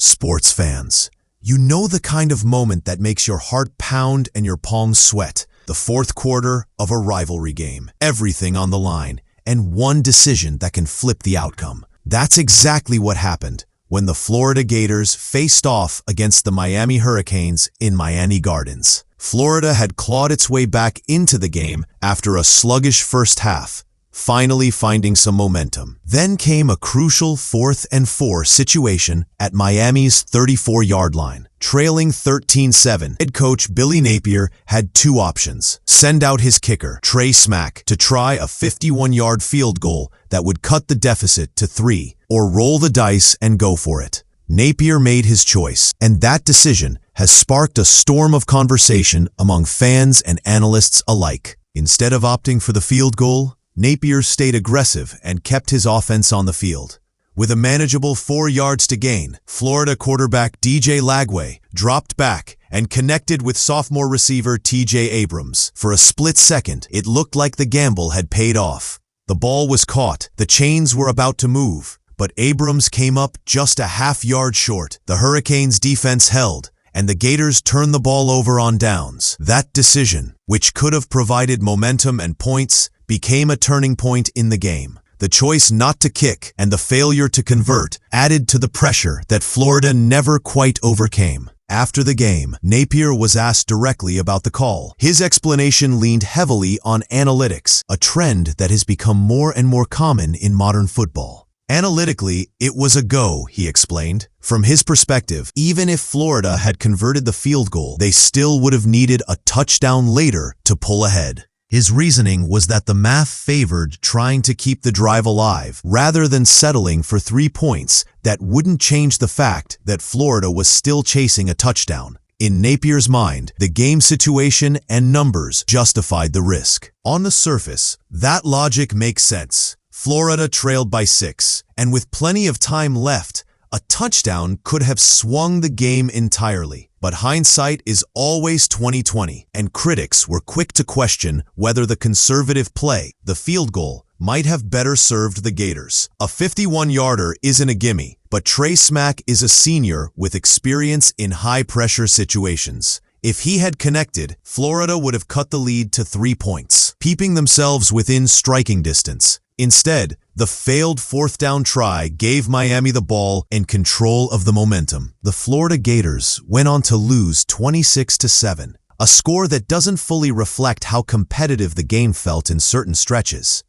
Sports fans, you know the kind of moment that makes your heart pound and your palms sweat. The fourth quarter of a rivalry game. Everything on the line, and one decision that can flip the outcome. That's exactly what happened when the Florida Gators faced off against the Miami Hurricanes in Miami Gardens. Florida had clawed its way back into the game after a sluggish first half, finally finding some momentum. Then came a crucial 4th and 4 situation at Miami's 34-yard line. Trailing 13-7, head coach Billy Napier had two options. Send out his kicker, Trey Smack, to try a 51-yard field goal that would cut the deficit to 3, or roll the dice and go for it. Napier made his choice, and that decision has sparked a storm of conversation among fans and analysts alike. Instead of opting for the field goal, Napier stayed aggressive and kept his offense on the field. With a manageable 4 yards to gain, Florida quarterback DJ Lagway dropped back and connected with sophomore receiver TJ Abrams. For a split second, it looked like the gamble had paid off. The ball was caught, the chains were about to move, but Abrams came up just a half-yard short. The Hurricanes' defense held, and the Gators turned the ball over on downs. That decision, which could have provided momentum and points, became a turning point in the game. The choice not to kick and the failure to convert added to the pressure that Florida never quite overcame. After the game, Napier was asked directly about the call. His explanation leaned heavily on analytics, a trend that has become more and more common in modern football. Analytically, it was a go, he explained. From his perspective, even if Florida had converted the field goal, they still would have needed a touchdown later to pull ahead. His reasoning was that the math favored trying to keep the drive alive rather than settling for 3 points that wouldn't change the fact that Florida was still chasing a touchdown. In Napier's mind, the game situation and numbers justified the risk. On the surface, that logic makes sense. Florida trailed by 6, and with plenty of time left, a touchdown could have swung the game entirely. But hindsight is always 20/20, and critics were quick to question whether the conservative play, the field goal, might have better served the Gators. A 51-yarder isn't a gimme, but Trey Smack is a senior with experience in high-pressure situations. If he had connected, Florida would have cut the lead to 3 points, keeping themselves within striking distance. Instead, the failed 4th down try gave Miami the ball and control of the momentum. The Florida Gators went on to lose 26-7, a score that doesn't fully reflect how competitive the game felt in certain stretches.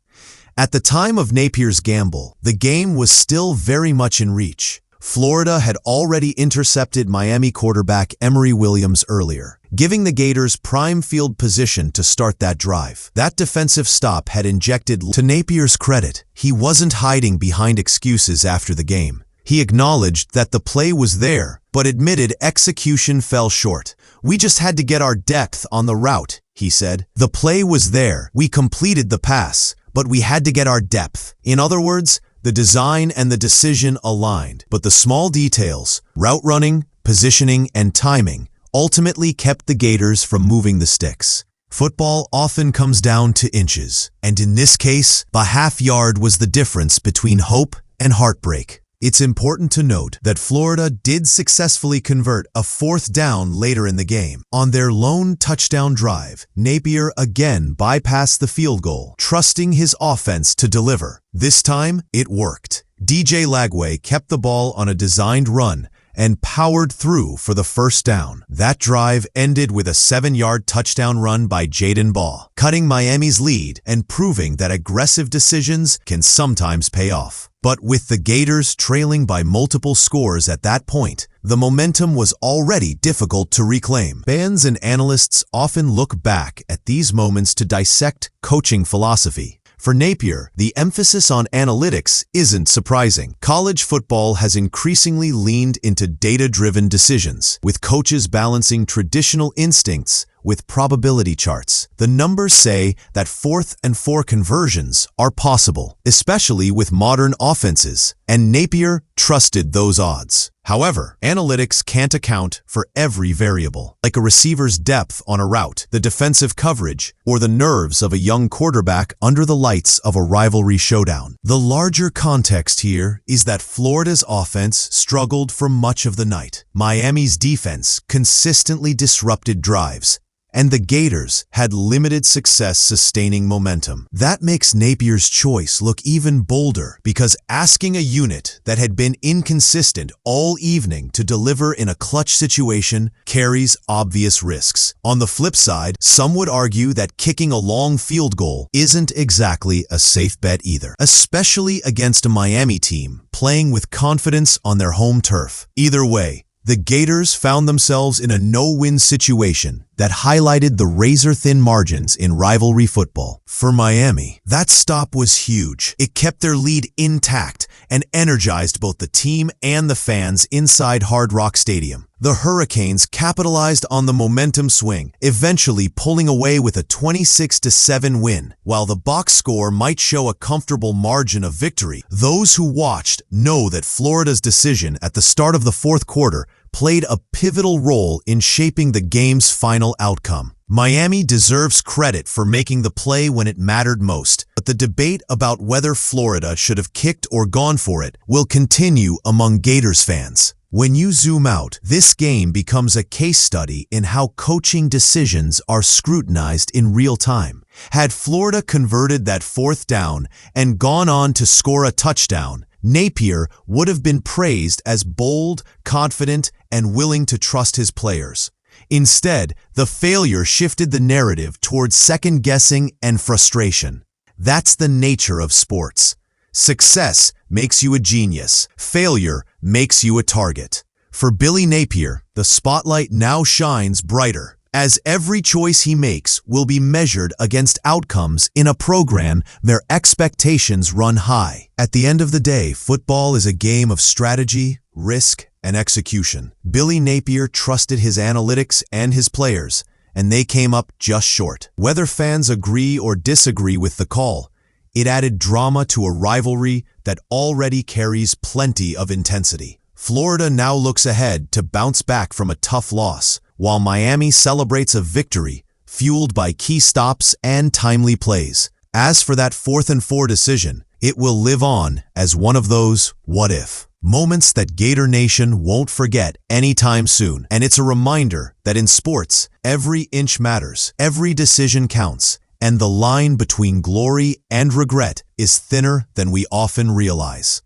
At the time of Napier's gamble, the game was still very much in reach. Florida had already intercepted Miami quarterback Emory Williams earlier, giving the Gators prime field position to start that drive. That defensive stop had injected. To Napier's credit, he wasn't hiding behind excuses after the game. He acknowledged that the play was there, but admitted execution fell short. "We just had to get our depth on the route," he said. "The play was there. We completed the pass, but we had to get our depth." In other words, the design and the decision aligned, but the small details, route running, positioning, and timing, ultimately kept the Gators from moving the sticks. Football often comes down to inches, and in this case, the half-yard was the difference between hope and heartbreak. It's important to note that Florida did successfully convert a 4th down later in the game. On their lone touchdown drive, Napier again bypassed the field goal, trusting his offense to deliver. This time, it worked. DJ Lagway kept the ball on a designed run and powered through for the 1st down. That drive ended with a 7-yard touchdown run by Jaden Baugh, cutting Miami's lead and proving that aggressive decisions can sometimes pay off. But with the Gators trailing by multiple scores at that point, the momentum was already difficult to reclaim. Fans and analysts often look back at these moments to dissect coaching philosophy. For Napier, the emphasis on analytics isn't surprising. College football has increasingly leaned into data-driven decisions, with coaches balancing traditional instincts with probability charts. The numbers say that 4th and 4 conversions are possible, especially with modern offenses, and Napier trusted those odds. However, analytics can't account for every variable, like a receiver's depth on a route, the defensive coverage, or the nerves of a young quarterback under the lights of a rivalry showdown. The larger context here is that Florida's offense struggled for much of the night. Miami's defense consistently disrupted drives, and the Gators had limited success sustaining momentum. That makes Napier's choice look even bolder, because asking a unit that had been inconsistent all evening to deliver in a clutch situation carries obvious risks. On the flip side, some would argue that kicking a long field goal isn't exactly a safe bet either, especially against a Miami team playing with confidence on their home turf. Either way, the Gators found themselves in a no-win situation that highlighted the razor-thin margins in rivalry football. For Miami, that stop was huge. It kept their lead intact and energized both the team and the fans inside Hard Rock Stadium. The Hurricanes capitalized on the momentum swing, eventually pulling away with a 26-7 win. While the box score might show a comfortable margin of victory, those who watched know that Florida's decision at the start of the fourth quarter played a pivotal role in shaping the game's final outcome. Miami deserves credit for making the play when it mattered most, but the debate about whether Florida should have kicked or gone for it will continue among Gators fans. When you zoom out, this game becomes a case study in how coaching decisions are scrutinized in real time. Had Florida converted that fourth down and gone on to score a touchdown, Napier would have been praised as bold, confident, and willing to trust his players. Instead, the failure shifted the narrative towards second-guessing and frustration. That's the nature of sports. Success makes you a genius. Failure makes you a target. For Billy Napier, the spotlight now shines brighter, as every choice he makes will be measured against outcomes in a program their expectations run high. At the end of the day, football is a game of strategy, risk, and execution. Billy Napier trusted his analytics and his players, and they came up just short. Whether fans agree or disagree with the call, it added drama to a rivalry that already carries plenty of intensity. Florida now looks ahead to bounce back from a tough loss, while Miami celebrates a victory fueled by key stops and timely plays. As for that 4th and 4 decision, it will live on as one of those what-if moments that Gator Nation won't forget anytime soon. And it's a reminder that in sports, every inch matters, every decision counts, and the line between glory and regret is thinner than we often realize.